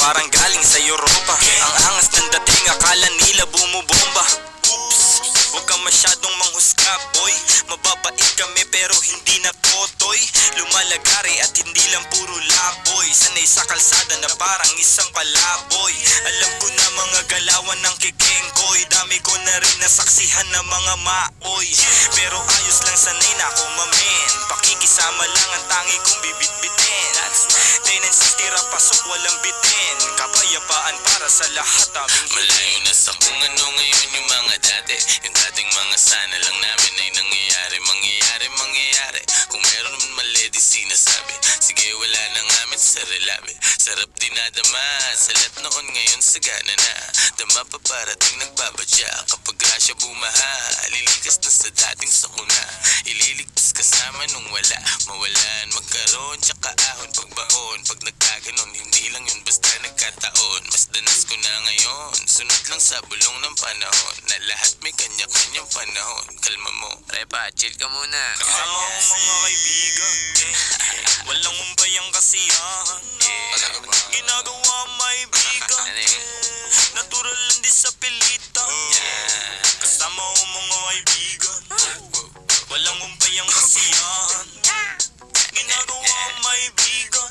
parang galing sa Europa. Ang angas ng dating, akala nila bumubomba. Oops, huwag kang masyadong manghusga boy. Mababait kami pero hindi na totoy. Lumalagari at hindi lang puro laboy. Sanay sa kalsada na parang isang palaboy. Alam ko na mga galawan ng kikengkoy. Dami ko na rin nasaksihan ng mga maoy. Pero ayos lang, sanay na ako mamen. Pakikisama lang ang tangi kong bibit-bitin. Tenants tira pasok walang bitin. Kapayapaan para sa lahat aming malayo na sa kung ano ngayon yung mga dati. Yung dating mga sana lang namin ay nangyayari. Mangyayari kung meron man mali di sinasabi. Sige wala nang amin sa relabi. Sarap dinadama sa lahat noon ngayon sagana na. Dama pa parating nagbabadya. Kapag grasya bumaha lilikas na sa dating sakuna. Ililigtas kasama nung wala. Mawalan magkaroon tsaka ahon pagbaon. Pag nagkaganon hindi lang yun basta nagkataon. Mas danas ko na ngayon. Sunod lang sa bulong ng panahon. Na lahat may kanya-kanyang panahon. Kalma mo Repa, chill ka muna. kasama ko mga kaibigan. Walang umbayang kasiyahan. Ginagawa maibigan. Natural lang din sa pilitan. Kasama ko mga kaibigan. Walang umbayang kasiyahan. Ginagawa maibigan.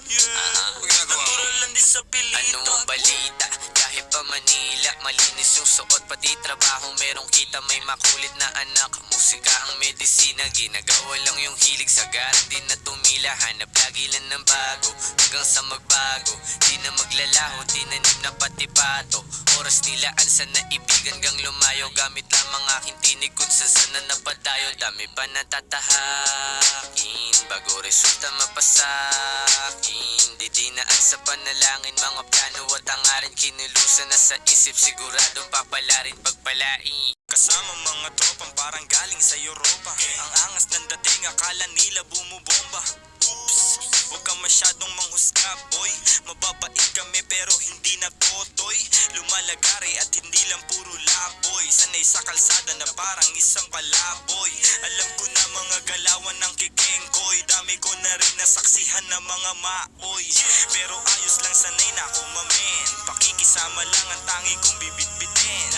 Natural lang din sa pilitan. Ano ang balita? Kahit pa Manila, malinis yung suot pati trabaho. Merong kita may makulit na anak. Musika ang medisina, ginagawa lang yung hilig. Sagara din na tumila, hanap lagi lang ng bago. Hanggang sa magbago, di na maglalaho. Tinanim na pati pato. Oras nilaan sa naibigan gang lumayo. Gamit lamang aking tinig kung saan na napadayo. Dami pa natatahakin bago resulta mapasakin. Di dinaan sa panalangin, mga plano at hangarin. Kinilusan na sa isip, siguradong papalarin pagpalain. Kasama mga tropang parang galing sa Europa. Ang angas ng dating, akala nila bumubomba. Oops, huwag kang masyadong manghusga boy. Mababait kami pero hindi na totoy. Lumalagari at hindi lang puro laboy. Sanay sa kalsada na parang isang palaboy. Alam ko na mga galawan ng kikengkoy. Dami ko na rin nasaksihan ng mga maoy. Pero ayos lang, sanay na ako mamen. Pakikisama lang ang tangi kong bibit-bitin.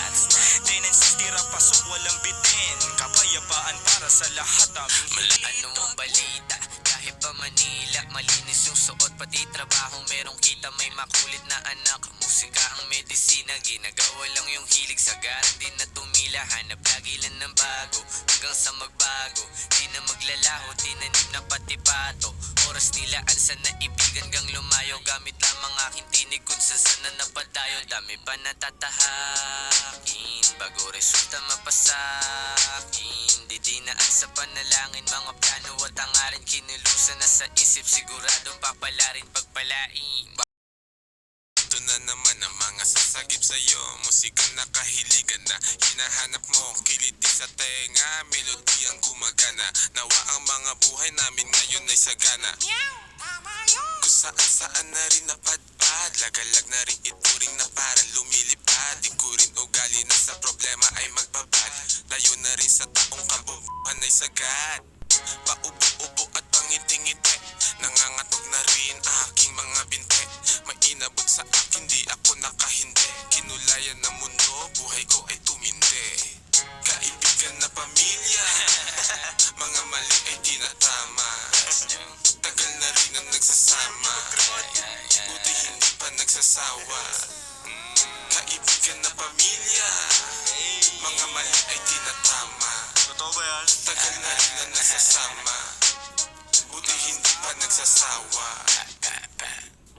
Tenants tira pasok walang bitin. Kapayapaan para sa lahat aming Ano ang balita? Kahit pa Manila, malinis yung suot pati trabaho. Merong kita may makulit na anak. Musika ang medisina, ginagawa lang yung hilig. Sagara din na tumila, hanap lagi lang ng bago. Hanggang sa magbago, di na maglalaho. Tinanim na pati pato. Oras nilaan sa naibigan gang lumayo. Gamit lamang aking tinig kung saan na napadayo. Dami pa natatahakin bago resulta mapasakin. Di dinaan sa panalangin, mga plano at hangarin. Kinilusan na sa isip, siguradong papalarin pagpalain. Ito na naman ang mga sasagip sa'yo. Musikang nakahiligan na hinahanap mo. Kiliti sa tenga, melodi ang gumagana. Nawa ang mga buhay namin ngayon ay sagana. Kung saan na rin napadpad. Lagalag na rin ituring na parang lumilipad. Di ko rin ugali na sa problema ay magbabad. Layo na rin sa taong kabubuhan ay sagad. Paubo-ubo at pangiti-ngiti. Nangangatog na rin aking mga binte. May inabot sa akin, di ako nakahindi. Kinulayan ng mundo, buhay ko ay tumindi. Kaibigan na pamilya, mga mali ay di na tama. Tagal na rin ang nagsasama, buti hindi pa nagsasawa. Kaibigan na pamilya, mga mali ay di na tama. Totoo ba yan? Tagal na rin ang nagsasama, buti hindi pa nagsasawa.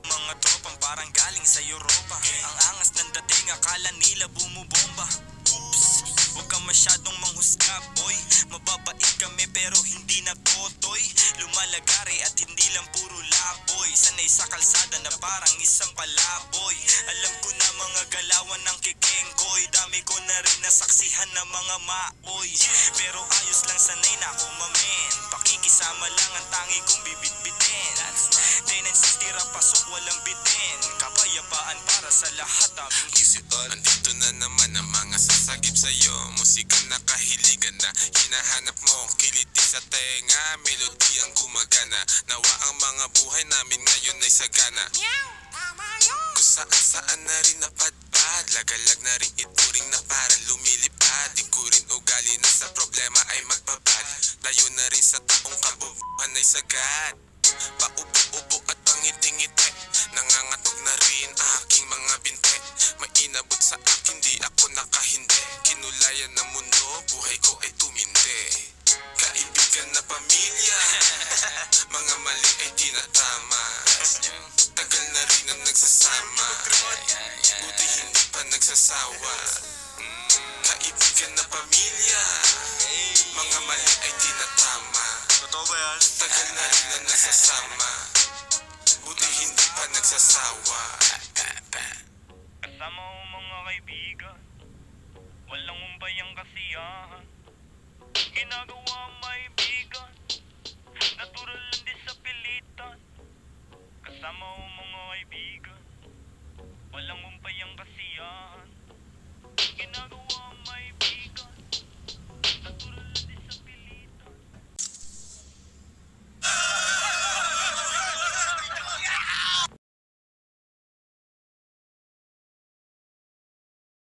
Mga tropang parang galing sa Europa. Ang angas ng dating, akala nila bumubomba. Oops, huwag kang masyadong manghusga boy. Mababait kami pero hindi na totoy. Lumalagari at hindi lang puro laboy. Sanay sa kalsada na parang isang palaboy. Alam ko na mga galawan ng kikengkoy. Dami ko na rin nasaksihan ng mga maoy. Pero ayos lang, sanay na ako mamen. Pakikisama lang ang tangi kong bibit-bitin. Tenants tira pasok walang bitin. Kapayapaan para sa lahat aming Isipan, andito na naman ang mga sasagip sa'yo. Musikang nakahiligan na hinahanap mo. Kiliti sa tenga, melodi ang gumagana. Nawa ang mga buhay namin ngayon ay sagana. kung saan na rin napadpad. Lagalag na rin ituring na parang lumilipad. Di ko rin ugali na sa problema ay magbabad. Layo na rin sa taong kabubuhan ay sagad. Paubo-ubo at pangiti-ngiti, nangangatog na rin aking mga binte. May inabot sa akin, di ako nakahindi. Kinulayan ng mundo, buhay ko ay tumindi. Kaibigan na pamilya, mga mali ay tinatama. Tagal na rin ang nagsasama, buti hindi pa nagsasawa. Kaibigan na pamilya, mga mali ay tinatama. Totoo ba yan? Tagal na rin ang nagsasama, buti hindi pa nagsasawa. Kasama ko mga kaibigan, walang umbay ang kasiyahan. Ginagawa maibigan, natural lang din sa pilitan. Kasama ko mga kaibigan, walang umbay